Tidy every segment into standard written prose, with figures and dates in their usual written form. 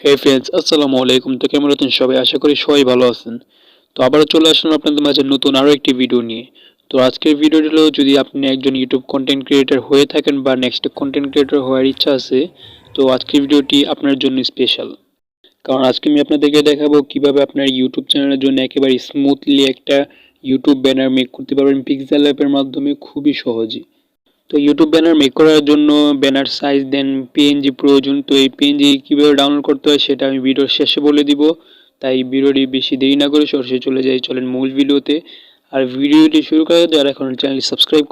হে friends, আসসালামু আলাইকুম। তো কেমন আছেন সবাই? আশা করি সবাই ভালো আছেন। তো আবারও চলে আসলাম আপনাদের মাঝে নতুন আরও একটি ভিডিও নিয়ে। তো আজকের ভিডিওটি হলো, যদি আপনি একজন ইউটিউব কন্টেন্ট ক্রিয়েটর হয়ে থাকেন বা নেক্সট কন্টেন্ট ক্রিয়েটর হওয়ার ইচ্ছা আছে, তো আজকের ভিডিওটি আপনার জন্য স্পেশাল। কারণ আজকে আমি আপনাদেরকে দেখাবো কিভাবে আপনার ইউটিউব চ্যানেলের জন্য একেবারে স্মুথলি একটা ইউটিউব ব্যানার মেক করতে পারবেন পিক্সেল অ্যাপের মাধ্যমে, খুবই সহজে। তো ইউটিউব ব্যানার মেক করার জন্য ব্যানার সাইজ দেন পিএনজি প্রয়োজন। তো এই পিএনজি কীভাবে ডাউনলোড করতে হয় সেটা আমি ভিডিওর শেষে বলে দিব। তাই ভিডিওটি বেশি দেরি না করে সরাসরি চলে যাই, চলেন মূল ভিডিওতে। আর ভিডিওটি শুরু করে যারা এখন চ্যানেলটি সাবস্ক্রাইব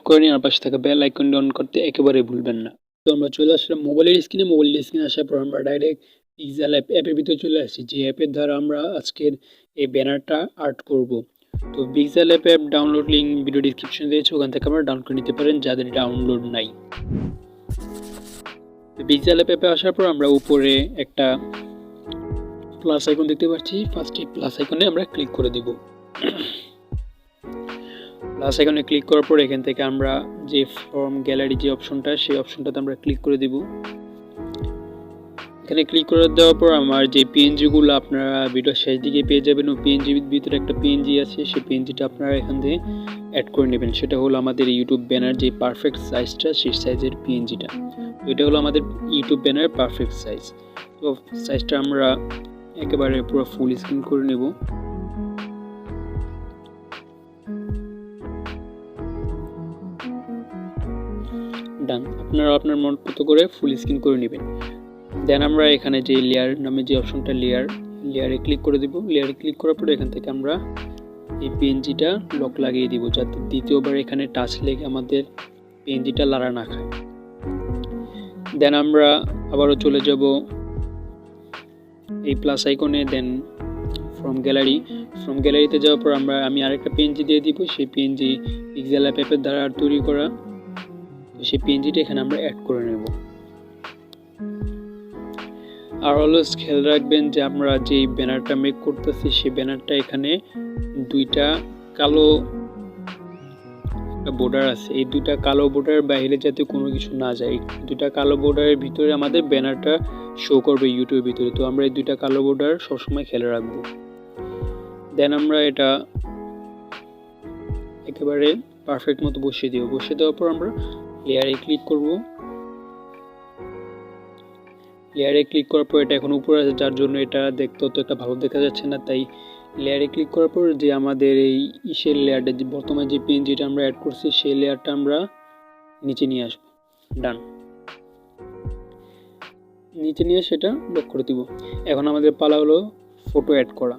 করেনি আর পাশে থাকা বেল আইকনটি অন করতে একেবারে ভুলবেন না। তো আমরা চলে আসলাম মোবাইলের স্ক্রিনে আসার পর আমরা ডাইরেক্ট পিক্সেল অ্যাপের ভিতরে চলে আসছি, যে অ্যাপের দ্বারা আমরা আজকের এই ব্যানারটা আর্ট করব। তো pixel app download link video ডিসক্রিপশনে দিয়েছি, ওখান থেকে আপনারা ডাউনলোড করে নিতে পারেন যাদের ডাউনলোড নাই। তো পিক্সেল অ্যাপে আসার পর আমরা উপরে একটা প্লাস আইকন দেখতে পাচ্ছি, ফার্স্টে প্লাস আইকনে আমরা ক্লিক করে দিব। প্লাস আইকনে ক্লিক করার পর এখান থেকে আমরা যে ফর্ম গ্যালারি যে অপশনটা, সেই অপশনটাতে আমরা ক্লিক করে দিব। এখানে ক্লিক করে দেওয়ার পর আমার যে পিএনজিগুলো আপনারা ভিডিওর শেষ দিকে পেয়ে যাবেন, ও পিএনজির ভিতরে একটা পিএনজি আছে, সেই পিএনজিটা আপনারা এখান থেকে অ্যাড করে নেবেন। সেটা হলো আমাদের ইউটিউব ব্যানার যে পারফেক্ট সাইজটা, সেই সাইজের পিএনজিটা। তো এটা হলো আমাদের ইউটিউব ব্যানারের পারফেক্ট সাইজ। তো সাইজটা আমরা একেবারে পুরো ফুল স্ক্রিন করে নেব। ডান, আপনারা আপনার মন মতো করে ফুল স্ক্রিন করে নেবেন। দেন আমরা এখানে যে লেয়ার নামে যে অপশনটা, লেয়ারে ক্লিক করে দিব। লেয়ারে ক্লিক করার পরে এখান থেকে আমরা এই পিএনজিটা লক লাগিয়ে দিব, যাতে দ্বিতীয়বার এখানে টাচ লেগে আমাদের পিএনজিটা লাড়া না খায়। দেন আমরা আবারও চলে যাব এই প্লাস আইকনে, দেন ফ্রম গ্যালারিতে যাওয়ার পর আমি আরেকটা পিএনজি দিয়ে দিব। সেই পিএনজি পিক্সেল অ্যাপের দ্বারা তৈরি করা, সেই পিএনজিটা এখানে আমরা অ্যাড করে নেব। আর অলওয়েজ খেয়াল রাখবেন যে আমরা যে ব্যানারটা মেক করতেছি, সেই ব্যানারটা এখানে দুইটা কালো বর্ডার আছে। এই দুইটা কালো বর্ডারের বাইরে যাতে কোনো কিছু না যায়, দুইটা কালো বর্ডারের ভিতরে আমাদের ব্যানারটা শো করবে ইউটিউবের ভিতরে। তো আমরা এই দুইটা কালো বর্ডার সবসময় খেয়াল রাখবো। দেন আমরা এটা একেবারে পারফেক্ট মতো বসিয়ে দিব। বসিয়ে দেওয়ার পর আমরা লেয়ারে ক্লিক করব। লেয়ারে ক্লিক করার পর এটা এখন উপরে আছে, যার জন্য এটা দেখতে তো একটা ভালো দেখা যাচ্ছে না। তাই লেয়ারে ক্লিক করার পর যে আমাদের এই ইসের লেয়ারটা, যে বর্তমানে যে পিএনজিটা আমরা অ্যাড করছি, সেই লেয়ারটা আমরা নিচে নিয়ে আসবো। ডান, নিচে নিয়ে সেটা লক করে দিব। এখন আমাদের পালা হলো ফটো অ্যাড করা।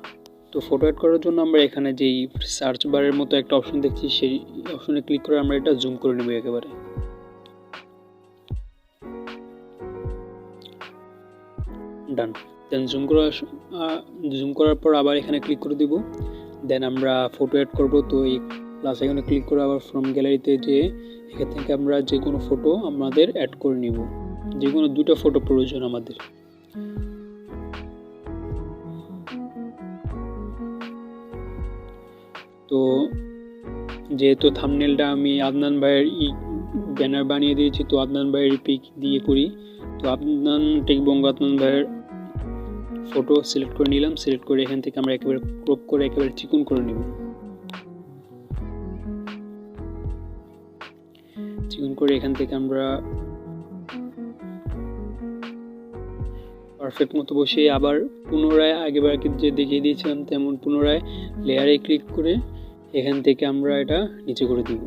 তো ফটো অ্যাড করার জন্য আমরা এখানে যেই সার্চ বারের মতো একটা অপশন দেখছি, সেই অপশনে ক্লিক করে আমরা এটা জুম করে নেব একেবারে। ডান, দেন জুম করার পর আবার এখানে ক্লিক করে দিব। দেন আমরা ফটো অ্যাড করব। তো এই প্লাস এখানে ক্লিক করে আবার ফ্রম গ্যালারিতে যে এখান থেকে আমরা যে কোনো ফটো আমাদের অ্যাড করে নিব। যে কোনো দুটো ফটো প্রয়োজন আমাদের। তো যেহেতু থাম্বনেলটা আমি আদনান ভাইয়ের ব্যানার বানিয়ে দিয়েছি, তো আদনান ভাইয়ের পিক দিয়ে করি। তো আদনান ভাইয়ের ফটো সিলেক্ট করে নিলাম। সিলেক্ট করে এখান থেকে আমরা একেবারে ক্রপ করে একেবারে চিকন করে নিব। চিকন করে এখান থেকে আমরা পারফেক্ট মতো বসিয়ে আবার পুনরায় আগেবার যে দেখিয়ে দিয়েছিলাম তেমন পুনরায় লেয়ারে ক্লিক করে এখান থেকে আমরা এটা নিচে করে দিব।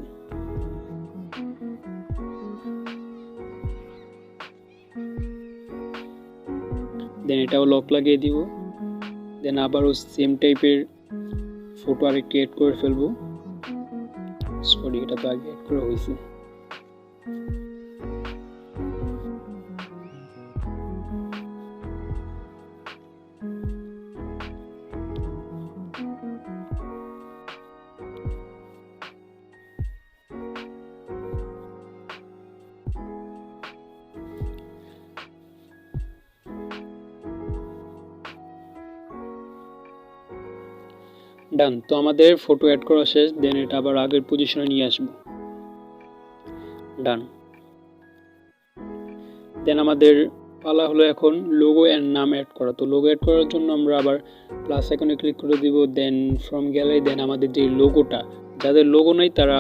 দেন এটাও লক লাগিয়ে দিব। দেন আবারও সেম টাইপের ফটো আরেকটি অ্যাড করে ফেলবো। সরি, এটা তো আগে অ্যাড করা হয়েছে। ডান, তো আমাদের ফটো অ্যাড করা শেষ। দেন এটা আবার আগের পজিশনে নিয়ে আসবো। ডান, দেন আমাদের পালা হলো এখন লোগো এর নাম অ্যাড করা। তো লোগো অ্যাড করার জন্য আমরা আবার প্লাস আইকনে ক্লিক করে দিব, দেন ফ্রম গ্যালারি, দেন আমাদের যে লোগোটা, যাদের লোগো নাই তারা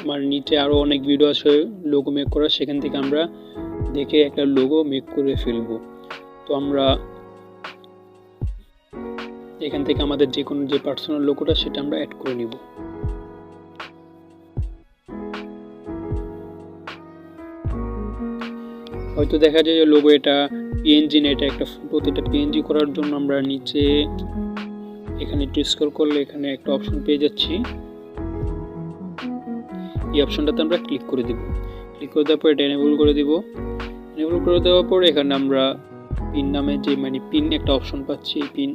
আমার নিচে আরও অনেক ভিডিও আছে লোগো মেক করা, সেখান থেকে আমরা দেখে একটা লোগো মেক করে ফেলবো। তো আমরা এখান থেকে আমাদের যে কোনো যে পার্সোনাল লোগোটা সেটা আমরা অ্যাড করে নিব। হয়তো দেখা যায় যে লোগো এটা পিএনজি না, এটা একটা ফটো। তো এটা পিএনজি করার জন্য আমরা নিচে এখানে একটু স্ক্রল করলে এখানে একটা অপশন পেয়ে যাচ্ছি, এই অপশনটাতে আমরা ক্লিক করে দিব। ক্লিক করে দেওয়ার পর এটা এনেবল করে দিব। এনেবল করে দেওয়ার পর এখানে আমরা পিন নামে যে পিন একটা অপশন পাচ্ছি, পিন,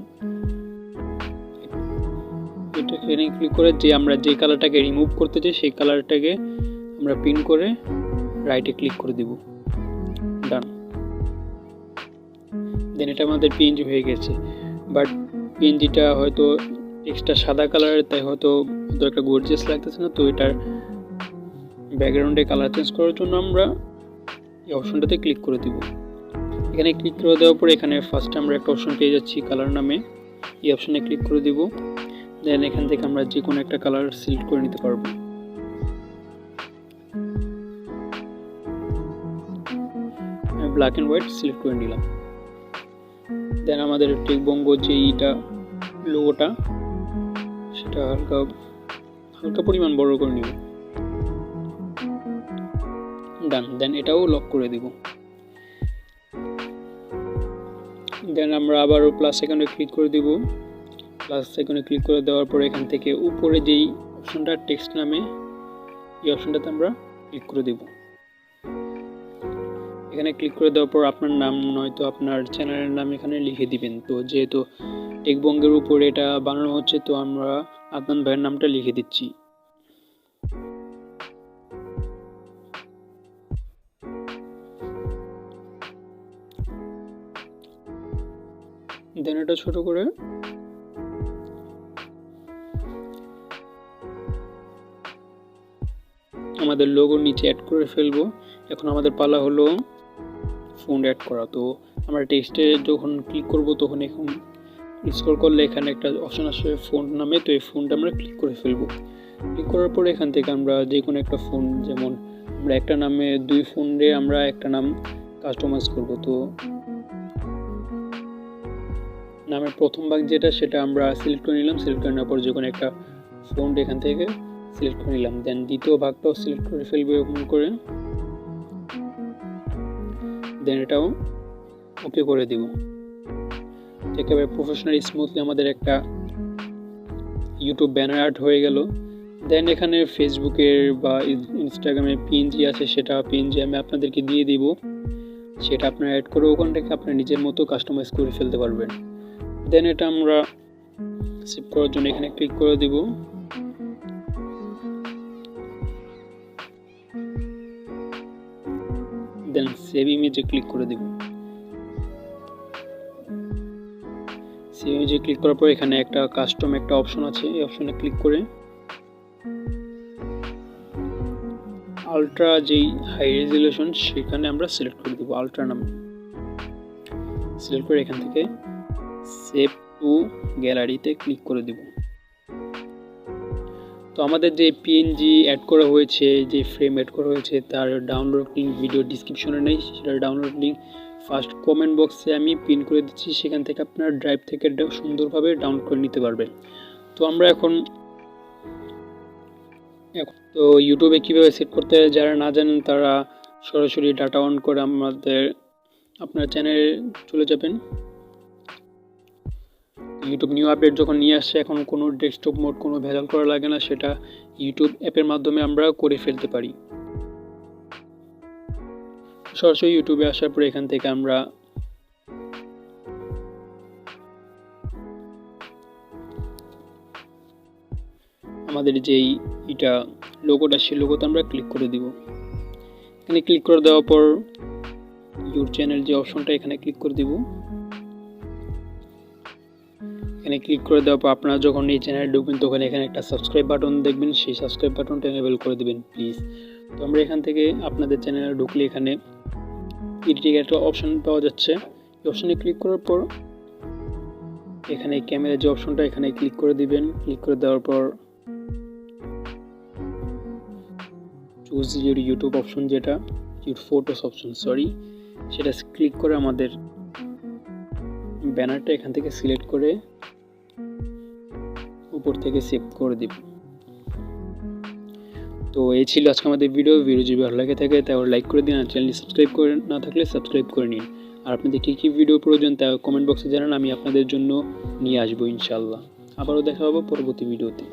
এটা এখানে ক্লিক করে যে আমরা যে কালারটাকে রিমুভ করতে চাই সেই কালারটাকে আমরা পিন করে রাইটে ক্লিক করে দিব, ডান। দেন এটা আমাদের পিএনজি হয়ে গেছে। বাট পিএনজিটা হয়তো টেক্সটটা সাদা কালারের, তাই হয়তো একটা গর্জিয়াস লাগতেছে না। তো এটার ব্যাকগ্রাউন্ডে কালার চেঞ্জ করার জন্য আমরা এই অপশনটাতে ক্লিক করে দিব। এখানে ক্লিক করে দেওয়ার পর এখানে ফার্স্টে আমরা একটা অপশন পেয়ে যাচ্ছি কালার নামে, এই অপশনে ক্লিক করে দিব। দেন এখান থেকে আমরা যে কোনো একটা কালার সিলেক্ট করে নিতে পারবো। ব্ল্যাক অ্যান্ড হোয়াইট সিলেক্ট করে নিলাম। দেন আমাদের টেকবঙ্গ যে এইটা লোগোটা সেটা হালকা পরিমাণ বড় করে নিব, ডান। দেন এটাও লক করে দিব। দেন আমরা আবারও প্লাস আইকনে ক্লিক করে দিব। প্লাস আইকনে ক্লিক করে দেওয়ার পর এখান থেকে উপরে যেই অপশনটা টেক্সট নামে, এই অপশনটাতে আমরা ক্লিক করে দিব। এখানে ক্লিক করে দেওয়ার পর আপনার নাম নয়তো আপনার চ্যানেলের নাম এখানে লিখে দিবেন। তো যেহেতু টেকবঙ্গের উপরে এটা বানানো হচ্ছে, তো আমরা আদনান ভাইয়ের নামটা লিখে দিচ্ছি। দেন এটা ছোট করে আমাদের লোগো নিচে অ্যাড করে ফেলবো। এখন আমাদের পালা হলো ফন্ট অ্যাড করা। তো আমরা টেক্সটে যখন ক্লিক করব তখন এখন স্ক্রল করলে এখানে একটা অপশন আসবে ফন্ট নামে, তো এই ফন্ট আমরা ক্লিক করে ফেলবো। ক্লিক করার পর এখান থেকে আমরা যে কোনো একটা ফন্ট, যেমন আমরা একটা নামে দুই ফন্টে আমরা একটা নাম কাস্টমাইজ করব। তো নামের প্রথম ভাগ যেটা সেটা আমরা সিলেক্ট করে নিলাম। সিলেক্ট করে নেওয়ার পর যে কোনো একটা ফন্ট এখান থেকে সিলেক্ট করে নিলাম। দেন দ্বিতীয় ভাগটাও সিলেক্ট করে ফেলবো এরকম করে। দেন এটাও ওকে করে দিব। একেবারে প্রফেশনালি স্মুথলি আমাদের একটা ইউটিউব ব্যানার আর্ট হয়ে গেল। দেন এখানে ফেসবুকের বা ইনস্টাগ্রামে পিএনজি আছে, সেটা পিএনজি আমি আপনাদেরকে দিয়ে দিব, সেটা আপনারা অ্যাড করে ওখান থেকে আপনার নিজের মতো কাস্টমাইজ করে ফেলতে পারবেন। দেন এটা আমরা সেভ করার জন্য এখানে ক্লিক করে দিব। দেন সেভ ইমেজে ক্লিক করে দিব। সেভ ইমেজে ক্লিক করার পর এখানে একটা কাস্টম একটা অপশন আছে, এই অপশনে ক্লিক করে আলট্রা যেই হাই রেজলিউশন সেখানে আমরা সিলেক্ট করে দিব, আলট্রা নাম সিলেক্ট করে এখান থেকে সেভ টু গ্যালারিতে ক্লিক করে দিব। তো আমাদের যে পিএনজি অ্যাড করা হয়েছে, যে ফ্রেম অ্যাড করা হয়েছে, তার ডাউনলোড লিঙ্ক ভিডিও ডিসক্রিপশনে নেই, সেটার ডাউনলোড লিঙ্ক ফার্স্ট কমেন্ট বক্সে আমি পিন করে দিচ্ছি, সেখান থেকে আপনার ড্রাইভ থেকে সুন্দরভাবে ডাউনলোড করে নিতে পারবেন। তো আমরা এখন তো ইউটিউবে কীভাবে সেট করতে যারা না জানেন তারা সরাসরি ডাটা অন করে আপনার চ্যানেলে চলে যাবেন। ইউটিউব নিউ আপডেট যখন নিয়ে আসছে, এখন কোনো ডেস্কটপ মোড কোনো ভেজাল করা লাগে না, সেটা ইউটিউব অ্যাপের মাধ্যমে আমরা করে ফেলতে পারি। সরাসরি ইউটিউবে আসার পরে এখান থেকে আমরা আমাদের যেই এটা লোগোটা, সেই লোগোতে আমরা ক্লিক করে দিব। এখানে ক্লিক করে দেওয়ার পর ইউর চ্যানেল যে অপশনটা এখানে ক্লিক করে দিব। এখানে ক্লিক করে দেওয়ার পর আপনারা যখন এই চ্যানেলে ঢুকবেন তখন এখানে একটা সাবস্ক্রাইব বাটন দেখবেন, সেই সাবস্ক্রাইব বাটনটা এনেবল করে দেবেন প্লিজ। তো আমরা এখান থেকে আপনাদের চ্যানেলে ঢুকলে এখানে এডিটিং একটা অপশন পাওয়া যাচ্ছে। এই অপশনে ক্লিক করার পর এখানে ক্যামেরা যে অপশনটা এখানে ক্লিক করে দিবেন। ক্লিক করে দেওয়ার পর চুজ ইউর ইউটিউব অপশন, যেটা ইউর ফটোস অপশন সরি, সেটা ক্লিক করে আমাদের ব্যানারটা এখান থেকে সিলেক্ট করে উপর থেকে সেভ করে দিব। তো এই ছিল আজকে আমাদের ভিডিও যদি ভালো লাগে থাকে তাহলে লাইক করে দিন, আর চ্যানেলটি সাবস্ক্রাইব করে না থাকলে সাবস্ক্রাইব করে নিন। আর আপনাদের কী কী ভিডিও প্রয়োজন তা কমেন্ট বক্সে জানান, আমি আপনাদের জন্য নিয়ে আসবো ইনশাল্লাহ। আবারও দেখা হবে পরবর্তী ভিডিওতে।